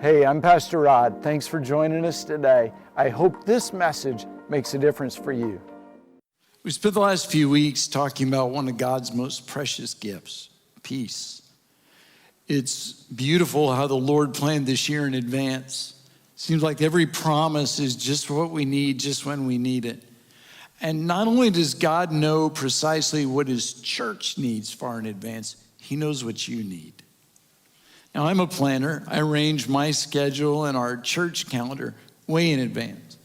Hey, I'm Pastor Rod. Thanks for joining us today. I hope this message makes a difference for you. We spent the last few weeks talking about one of God's most precious gifts, peace. It's beautiful how the Lord planned this year in advance. Seems like every promise is just what we need, just when we need it. And not only does God know precisely what his church needs far in advance, he knows what you need. Now, I'm a planner. I arrange my schedule and our church calendar way in advance.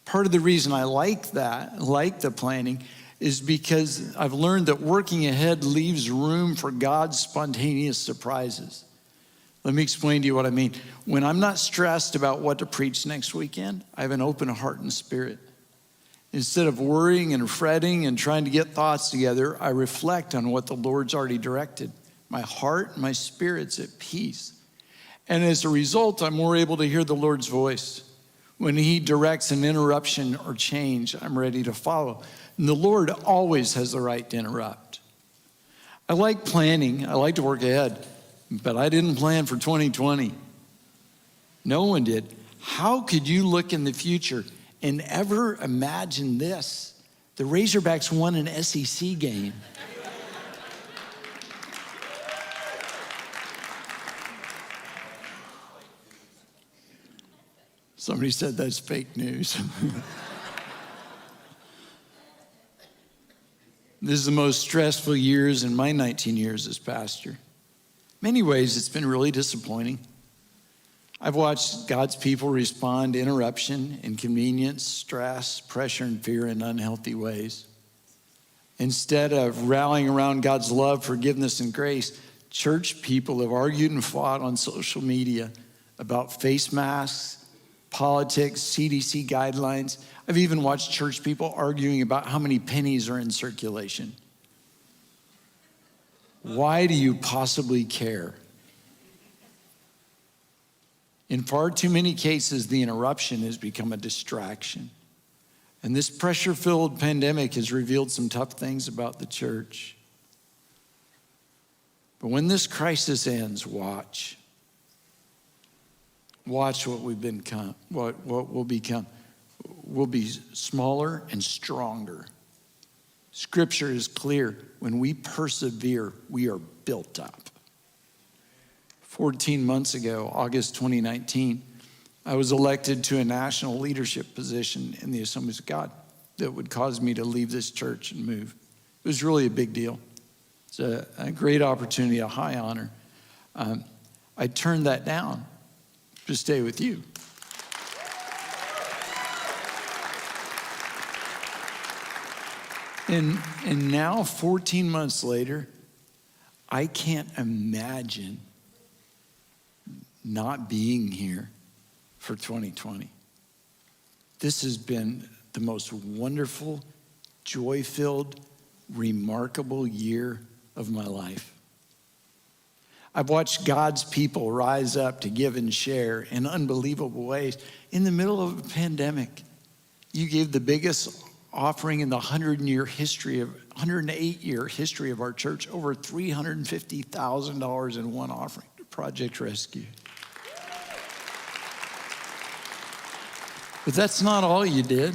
Part of the reason I like the planning, is because I've learned that working ahead leaves room for God's spontaneous surprises. Let me explain to you what I mean. When I'm not stressed about what to preach next weekend, I have an open heart and spirit. Instead of worrying and fretting and trying to get thoughts together, I reflect on what the Lord's already directed. My heart and my spirit's at peace. And as a result, I'm more able to hear the Lord's voice. When he directs an interruption or change, I'm ready to follow. And the Lord always has the right to interrupt. I like planning. I like to work ahead. But I didn't plan for 2020. No one did. How could you look in the future and ever imagine this? The Razorbacks won an SEC game. Somebody said that's fake news. This is the most stressful years in my 19 years as pastor. Many ways, it's been really disappointing. I've watched God's people respond to interruption, inconvenience, stress, pressure, and fear in unhealthy ways. Instead of rallying around God's love, forgiveness, and grace, church people have argued and fought on social media about face masks, politics, CDC guidelines. I've even watched church people arguing about how many pennies are in circulation. Why do you possibly care? In far too many cases, the interruption has become a distraction. And this pressure-filled pandemic has revealed some tough things about the church. But when this crisis ends, watch. Watch what we've become, what we'll become. We'll be smaller and stronger. Scripture is clear. When we persevere, we are built up. 14 months ago, August 2019, I was elected to a national leadership position in the Assemblies of God that would cause me to leave this church and move. It was really a big deal. It's a great opportunity, a high honor. I turned that down to stay with you. And now, 14 months later, I can't imagine not being here for 2020. This has been the most wonderful, joy-filled, remarkable year of my life. I've watched God's people rise up to give and share in unbelievable ways. In the middle of a pandemic, you gave the biggest offering in the 108-year history of our church, over $350,000 in one offering to Project Rescue. But that's not all you did.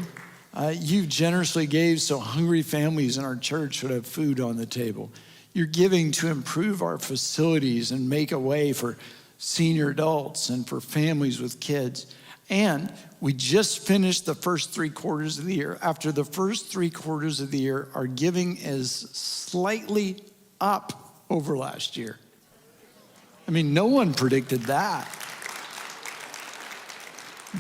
You generously gave so hungry families in our church would have food on the table. You're giving to improve our facilities and make a way for senior adults and for families with kids. And we just finished the first 3 quarters of the year. After the first 3 quarters of the year, our giving is slightly up over last year. I mean, no one predicted that.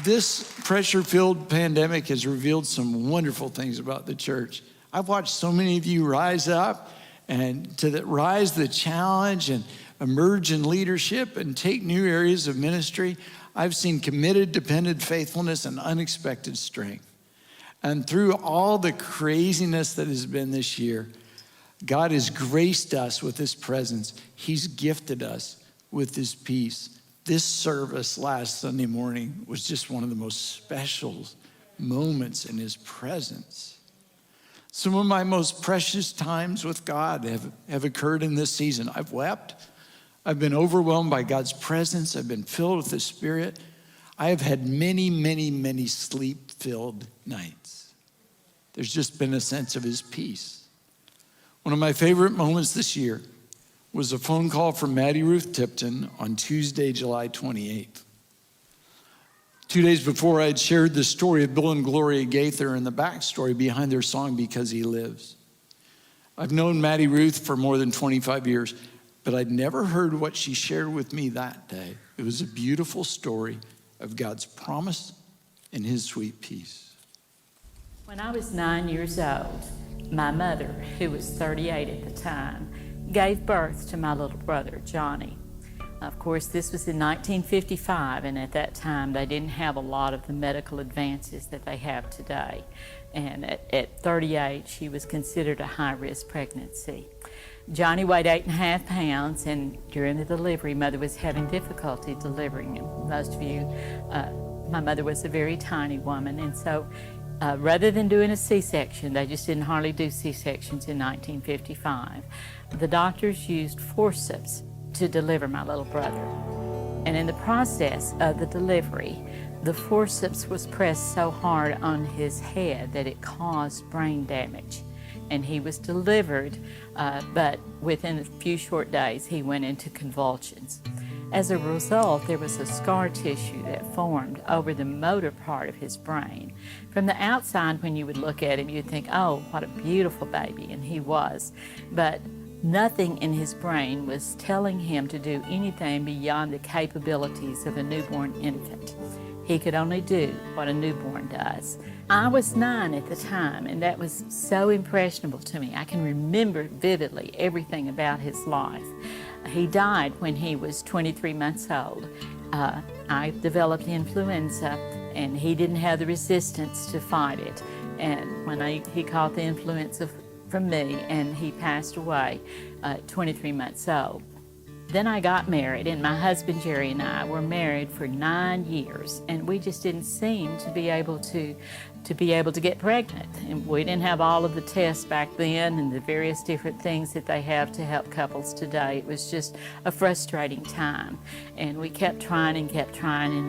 This pressure-filled pandemic has revealed some wonderful things about the church. I've watched so many of you rise up and rise the challenge and emerge in leadership and take new areas of ministry. I've seen committed, dependent faithfulness and unexpected strength. And through all the craziness that has been this year, God has graced us with his presence. He's gifted us with his peace. This service last Sunday morning was just one of the most special moments in his presence. Some of my most precious times with God have occurred in this season. I've wept, I've been overwhelmed by God's presence. I've been filled with the Spirit. I have had many, many, many sleep-filled nights. There's just been a sense of his peace. One of my favorite moments this year was a phone call from Maddie Ruth Tipton on Tuesday, July 28th. 2 days before, I had shared the story of Bill and Gloria Gaither and the backstory behind their song, Because He Lives. I've known Maddie Ruth for more than 25 years, but I'd never heard what she shared with me that day. It was a beautiful story of God's promise and his sweet peace. When I was 9 years old, my mother, who was 38 at the time, gave birth to my little brother, Johnny. Of course, this was in 1955, and at that time, they didn't have a lot of the medical advances that they have today. And at 38, she was considered a high-risk pregnancy. Johnny weighed 8.5 pounds, and during the delivery, Mother was having difficulty delivering him. Most of you, my mother was a very tiny woman, and so rather than doing a C-section, they just didn't hardly do C-sections in 1955. The doctors used forceps to deliver my little brother. And in the process of the delivery, the forceps was pressed so hard on his head that it caused brain damage. And he was delivered, but within a few short days, he went into convulsions. As a result, there was a scar tissue that formed over the motor part of his brain. From the outside, when you would look at him, you'd think, oh, what a beautiful baby, and he was. But nothing in his brain was telling him to do anything beyond the capabilities of a newborn infant. He could only do what a newborn does. I was 9 at the time, and that was so impressionable to me. I can remember vividly everything about his life. He died when he was 23 months old. I developed influenza, and he didn't have the resistance to fight it. And when he caught the influenza from me, and he passed away at 23 months old. Then I got married, and my husband Jerry and I were married for 9 years, and we just didn't seem to be able to get pregnant. And we didn't have all of the tests back then and the various different things that they have to help couples today. It was just a frustrating time, and we kept trying, and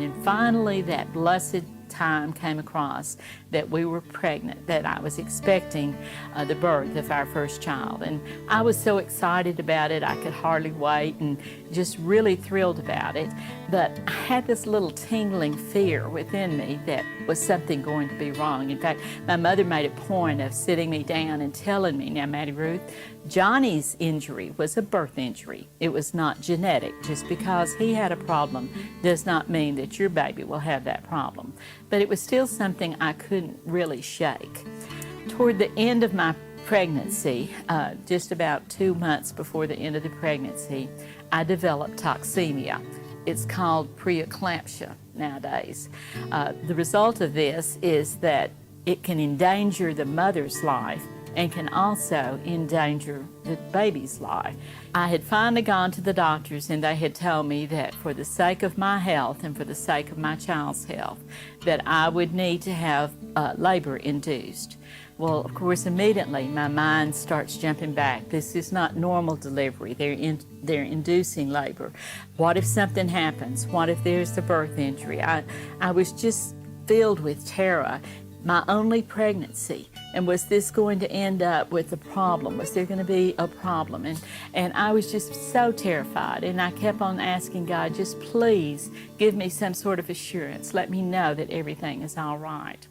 then finally that blessed time came across that we were pregnant, that I was expecting the birth of our first child. And I was so excited about it, I could hardly wait, and just really thrilled about it. But I had this little tingling fear within me that was something going to be wrong. In fact, my mother made a point of sitting me down and telling me, now Maddie Ruth, Johnny's injury was a birth injury. It was not genetic. Just because he had a problem does not mean that your baby will have that problem. But it was still something I couldn't really shake. Toward the end of my pregnancy, just about 2 months before the end of the pregnancy, I developed toxemia. It's called preeclampsia nowadays. The result of this is that it can endanger the mother's life and can also endanger the baby's life. I had finally gone to the doctors, and they had told me that for the sake of my health and for the sake of my child's health, that I would need to have labor induced. Well, of course, immediately my mind starts jumping back. This is not normal delivery. They're inducing labor. What if something happens? What if there's the birth injury? I was just filled with terror. My only pregnancy, and was this going to end up with a problem? Was there going to be a problem? And I was just so terrified, and I kept on asking God, just please give me some sort of assurance. Let me know that everything is all right.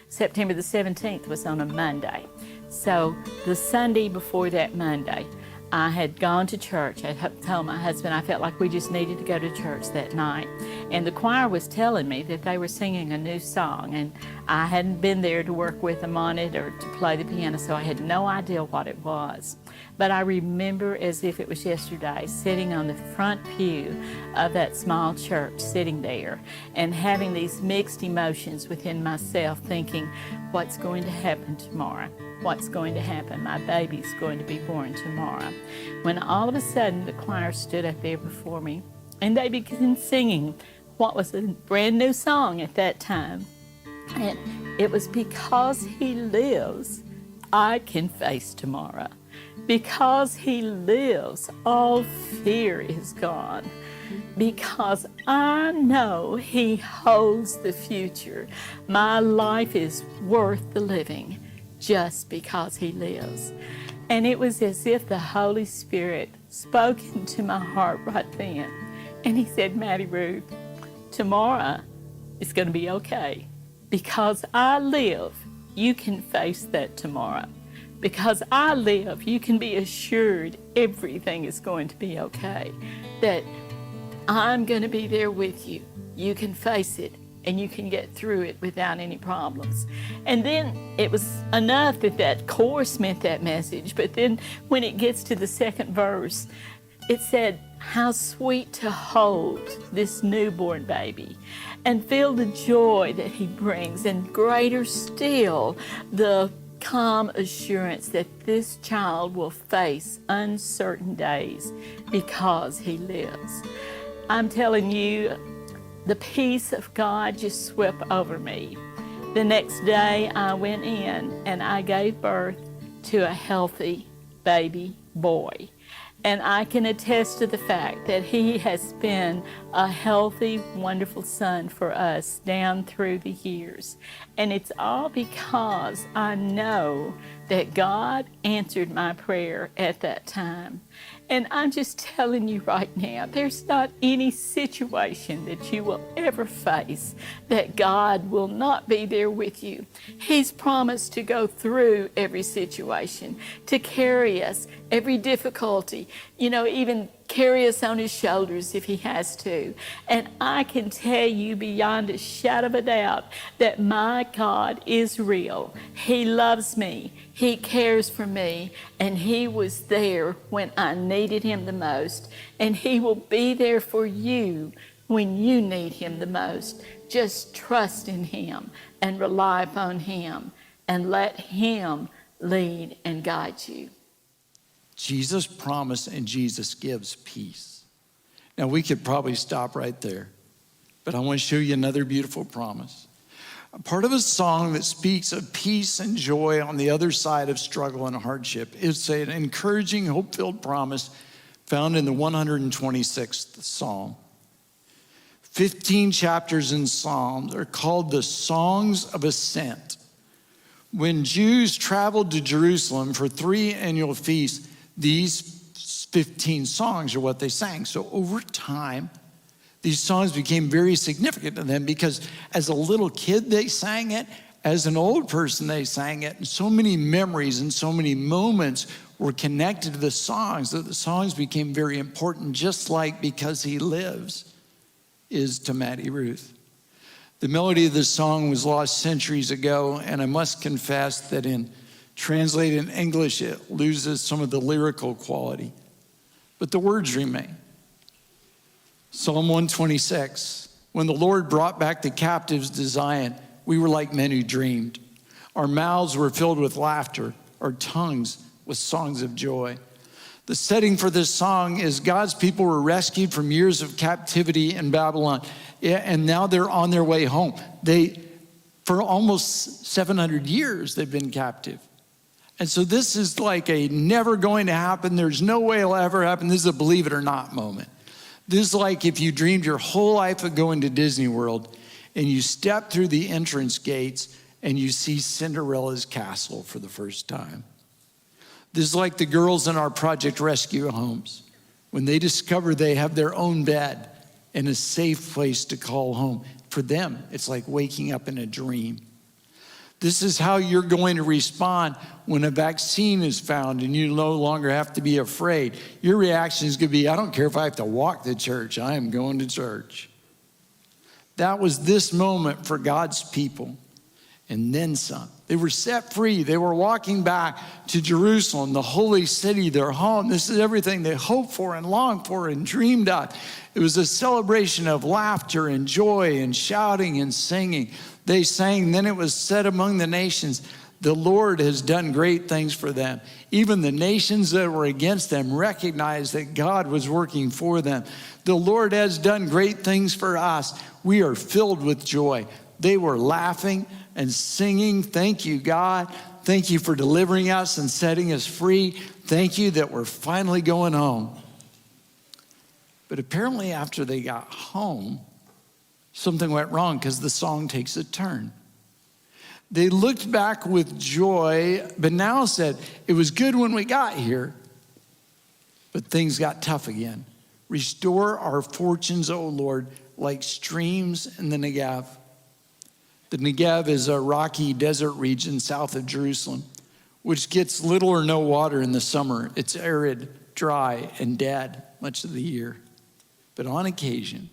September the 17th was on a Monday. So the Sunday before that Monday, I had gone to church. I had told my husband I felt like we just needed to go to church that night. And the choir was telling me that they were singing a new song, and I hadn't been there to work with them on it or to play the piano, so I had no idea what it was. But I remember as if it was yesterday, sitting on the front pew of that small church, sitting there and having these mixed emotions within myself, thinking, what's going to happen tomorrow? What's going to happen? My baby's going to be born tomorrow. When all of a sudden the choir stood up there before me, and they began singing what was a brand new song at that time. And it was Because He Lives, I Can Face Tomorrow. Because he lives, all fear is gone. Because I know he holds the future. My life is worth the living just because he lives. And it was as if the Holy Spirit spoke into my heart right then. And he said, Maddie Ruth, tomorrow it's going to be okay. Because I live, you can face that tomorrow. Because I live, you can be assured everything is going to be okay. That I'm going to be there with you. You can face it and you can get through it without any problems. And then it was enough that that chorus meant that message. But then when it gets to the second verse, it said, how sweet to hold this newborn baby and feel the joy that he brings, and greater still, the calm assurance that this child will face uncertain days because he lives. I'm telling you, the peace of God just swept over me. The next day I went in and I gave birth to a healthy baby boy. And I can attest to the fact that he has been a healthy, wonderful son for us down through the years. And it's all because I know that God answered my prayer at that time. And I'm just telling you right now, there's not any situation that you will ever face that God will not be there with you. He's promised to go through every situation, to carry us, every difficulty, even carry us on his shoulders if he has to. And I can tell you beyond a shadow of a doubt that my God is real. He loves me. He cares for me. And he was there when I needed him the most. And he will be there for you when you need him the most. Just trust in him and rely upon him and let him lead and guide you. Jesus promised and Jesus gives peace. Now, we could probably stop right there, but I want to show you another beautiful promise. A part of a song that speaks of peace and joy on the other side of struggle and hardship. It's an encouraging, hope-filled promise found in the 126th Psalm. 15 chapters in Psalms are called the Songs of Ascent. When Jews traveled to Jerusalem for 3 annual feasts, these 15 songs are what they sang. So over time, these songs became very significant to them because as a little kid, they sang it. As an old person, they sang it. And so many memories and so many moments were connected to the songs that the songs became very important, just like Because He Lives is to Maddie Ruth. The melody of this song was lost centuries ago, and I must confess that in translated in English, it loses some of the lyrical quality, but the words remain. Psalm 126, when the Lord brought back the captives to Zion, we were like men who dreamed. Our mouths were filled with laughter, our tongues with songs of joy. The setting for this song is God's people were rescued from years of captivity in Babylon, and now they're on their way home. For almost 700 years, they've been captive. And so this is like a never going to happen. There's no way it'll ever happen. This is a believe it or not moment. This is like if you dreamed your whole life of going to Disney World and you step through the entrance gates and you see Cinderella's castle for the first time. This is like the girls in our Project Rescue homes. When they discover they have their own bed and a safe place to call home. For them, it's like waking up in a dream. This is how you're going to respond when a vaccine is found and you no longer have to be afraid. Your reaction is going to be, I don't care if I have to walk to church, I am going to church. That was this moment for God's people, and then some. They were set free. They were walking back to Jerusalem, the holy city, their home. This is everything they hoped for and longed for and dreamed of. It was a celebration of laughter and joy and shouting and singing. They sang, then it was said among the nations, the Lord has done great things for them. Even the nations that were against them recognized that God was working for them. The Lord has done great things for us. We are filled with joy. They were laughing and singing, "Thank you, God. Thank you for delivering us and setting us free. Thank you that we're finally going home." But apparently after they got home, something went wrong because the song takes a turn. They looked back with joy, but now said, "It was good when we got here, but things got tough again. Restore our fortunes, O Lord, like streams in the Negev." The Negev is a rocky desert region south of Jerusalem, which gets little or no water in the summer. It's arid, dry, and dead much of the year. But on occasion,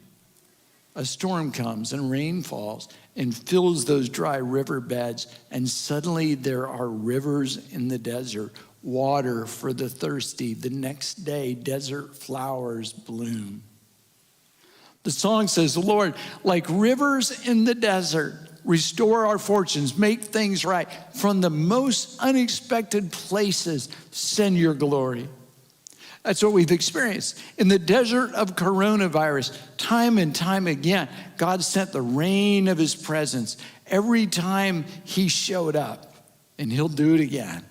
a storm comes and rain falls and fills those dry riverbeds, and suddenly there are rivers in the desert, water for the thirsty. The next day, desert flowers bloom. The song says, "Lord, like rivers in the desert, restore our fortunes, make things right. From the most unexpected places, send your glory." That's what we've experienced. In the desert of coronavirus, time and time again, God sent the rain of his presence every time he showed up, and he'll do it again.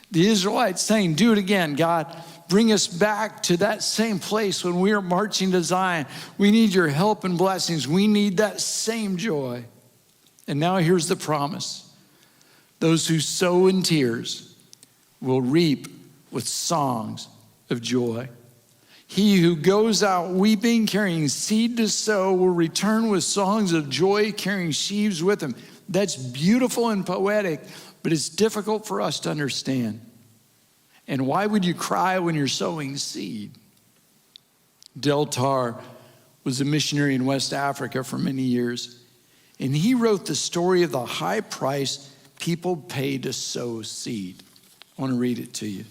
The Israelites saying, "Do it again, God. Bring us back to that same place when we were marching to Zion. We need your help and blessings. We need that same joy." And now here's the promise. Those who sow in tears will reap with songs of joy. He who goes out weeping, carrying seed to sow, will return with songs of joy, carrying sheaves with him. That's beautiful and poetic, but it's difficult for us to understand. And why would you cry when you're sowing seed? Del Tar was a missionary in West Africa for many years, and he wrote the story of the high price people pay to sow seed. I want to read it to you.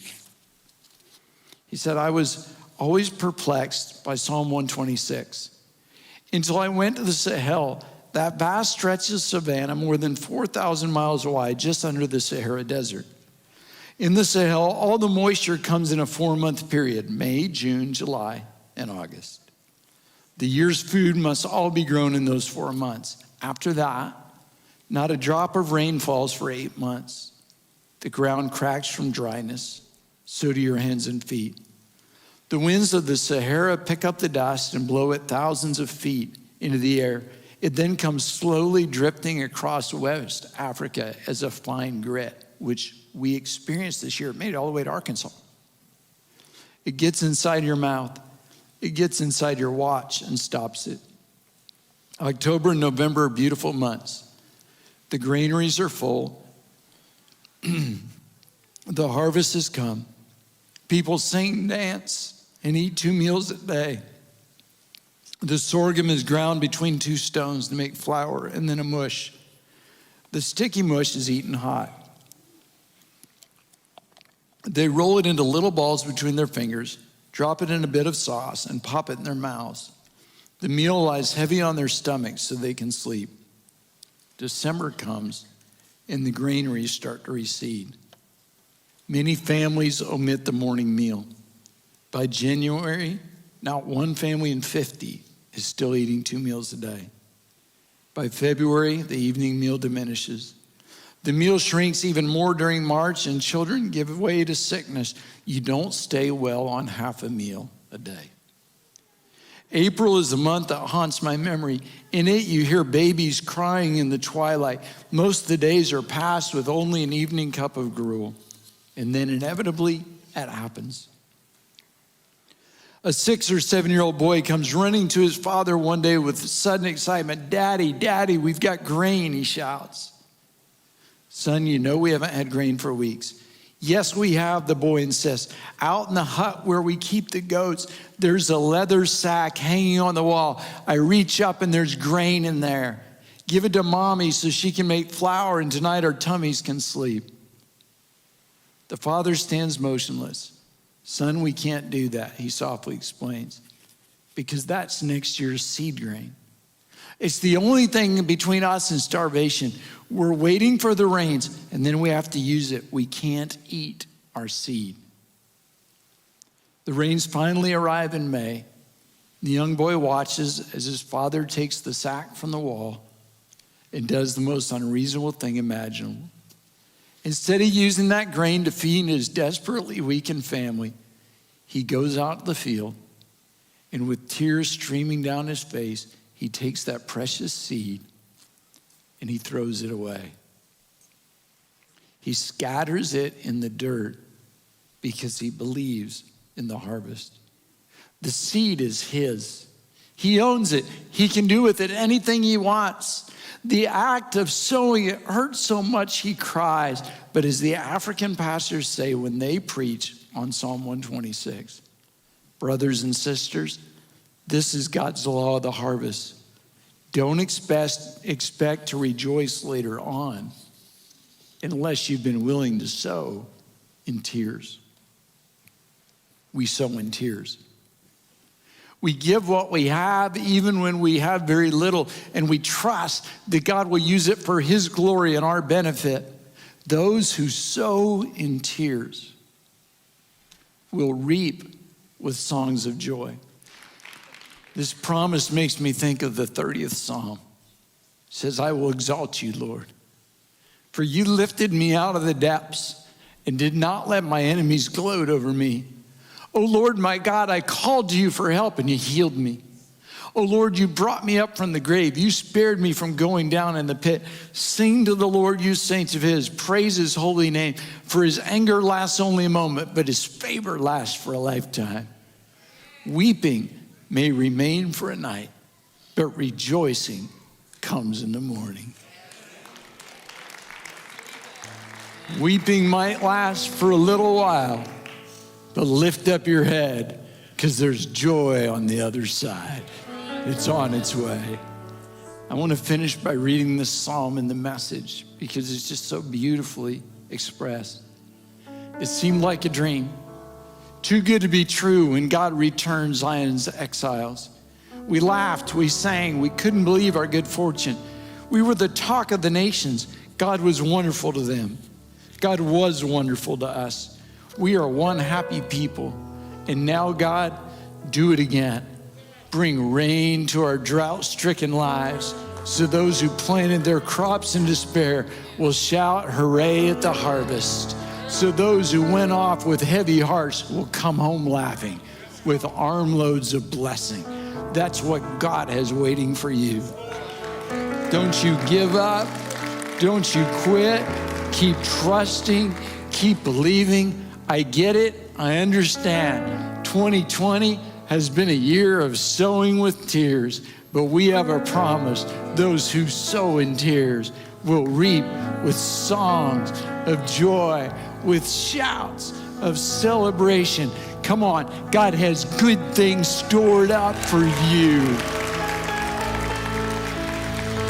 He said, "I was always perplexed by Psalm 126 until I went to the Sahel, that vast stretch of savanna more than 4,000 miles wide, just under the Sahara Desert. In the Sahel, all the moisture comes in a 4-month period: May, June, July, and August. The year's food must all be grown in those 4 months. After that, not a drop of rain falls for 8 months. The ground cracks from dryness. So do your hands and feet. The winds of the Sahara pick up the dust and blow it thousands of feet into the air. It then comes slowly drifting across West Africa as a fine grit, which we experienced this year. It made it all the way to Arkansas. It gets inside your mouth. It gets inside your watch and stops it. October and November are beautiful months. The granaries are full. The harvest has come. People sing, dance, and eat 2 meals a day. The sorghum is ground between 2 stones to make flour and then a mush. The sticky mush is eaten hot. They roll it into little balls between their fingers, drop it in a bit of sauce, and pop it in their mouths. The meal lies heavy on their stomachs so they can sleep. December comes, and the granaries start to recede. Many families omit the morning meal. By January, not one family in 50 is still eating 2 meals a day. By February, the evening meal diminishes. The meal shrinks even more during March, and children give way to sickness. You don't stay well on half a meal a day. April is the month that haunts my memory. In it, you hear babies crying in the twilight. Most of the days are passed with only an evening cup of gruel. And then inevitably, it happens. A 6 or 7-year-old boy comes running to his father one day with sudden excitement. "Daddy, Daddy, we've got grain," he shouts. "Son, you know we haven't had grain for weeks." "Yes, we have," the boy insists. "Out in the hut where we keep the goats, there's a leather sack hanging on the wall. I reach up and there's grain in there. Give it to Mommy so she can make flour, and tonight our tummies can sleep." The father stands motionless. "Son, we can't do that," he softly explains, "because that's next year's seed grain. It's the only thing between us and starvation. We're waiting for the rains, and then we have to use it. We can't eat our seed." The rains finally arrive in May. The young boy watches as his father takes the sack from the wall, and does the most unreasonable thing imaginable. Instead of using that grain to feed his desperately weakened family, he goes out to the field, and with tears streaming down his face, he takes that precious seed and he throws it away. He scatters it in the dirt because he believes in the harvest. The seed is his. He owns it. He can do with it anything he wants. The act of sowing it hurts so much he cries. But as the African pastors say when they preach on Psalm 126, brothers and sisters, this is God's law of the harvest. Don't expect to rejoice later on unless you've been willing to sow in tears. We sow in tears. We give what we have even when we have very little, and we trust that God will use it for his glory and our benefit. Those who sow in tears will reap with songs of joy. This promise makes me think of the 30th Psalm. It says, I will exalt you, Lord, for you lifted me out of the depths and did not let my enemies gloat over me. O Lord, my God, I called to you for help and you healed me. O Lord, you brought me up from the grave. You spared me from going down in the pit. Sing to the Lord, you saints of his. Praise his holy name. For his anger lasts only a moment, but his favor lasts for a lifetime. Weeping may remain for a night, but rejoicing comes in the morning. Weeping might last for a little while, but lift up your head, because there's joy on the other side. It's on its way. I want to finish by reading this psalm in the Message, because it's just so beautifully expressed. It seemed like a dream, too good to be true, when God returned Zion's exiles. We laughed, we sang, we couldn't believe our good fortune. We were the talk of the nations. God was wonderful to them. God was wonderful to us. We are one happy people. And now, God, do it again. Bring rain to our drought-stricken lives, so those who planted their crops in despair will shout hooray at the harvest. So those who went off with heavy hearts will come home laughing with armloads of blessing. That's what God has waiting for you. Don't you give up. Don't you quit. Keep trusting. Keep believing. I get it. I understand. 2020 has been a year of sowing with tears, but we have a promise. Those who sow in tears will reap with songs of joy, with shouts of celebration. Come on, God has good things stored up for you.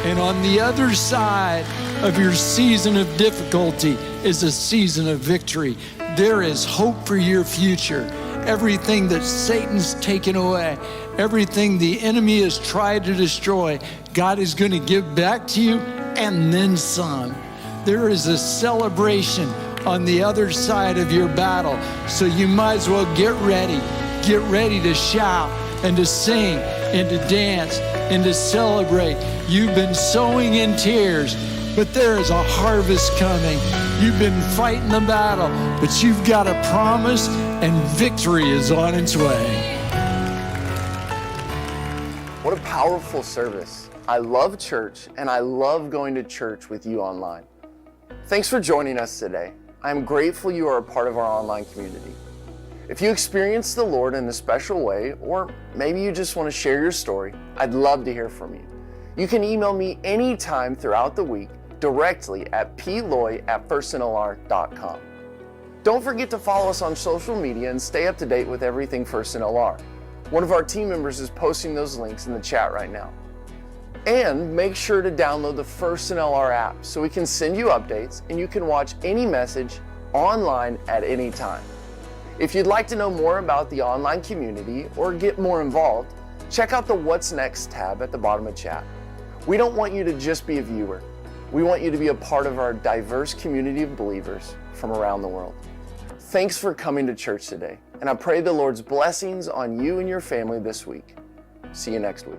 And on the other side of your season of difficulty is a season of victory. There is hope for your future. Everything that Satan's taken away, everything the enemy has tried to destroy, God is going to give back to you and then some. There is a celebration on the other side of your battle. So you might as well get ready to shout and to sing and to dance and to celebrate. You've been sowing in tears, but there is a harvest coming. You've been fighting the battle, but you've got a promise, and victory is on its way. What a powerful service. I love church, and I love going to church with you online. Thanks for joining us today. I'm grateful you are a part of our online community. If you experienced the Lord in a special way, or maybe you just want to share your story, I'd love to hear from you. You can email me anytime throughout the week directly at ploy@firstnlr.com. Don't forget to follow us on social media and stay up to date with everything First NLR. One of our team members is posting those links in the chat right now. And make sure to download the First NLR app so we can send you updates and you can watch any message online at any time. If you'd like to know more about the online community or get more involved, check out the What's Next tab at the bottom of chat. We don't want you to just be a viewer. We want you to be a part of our diverse community of believers from around the world. Thanks for coming to church today, and I pray the Lord's blessings on you and your family this week. See you next week.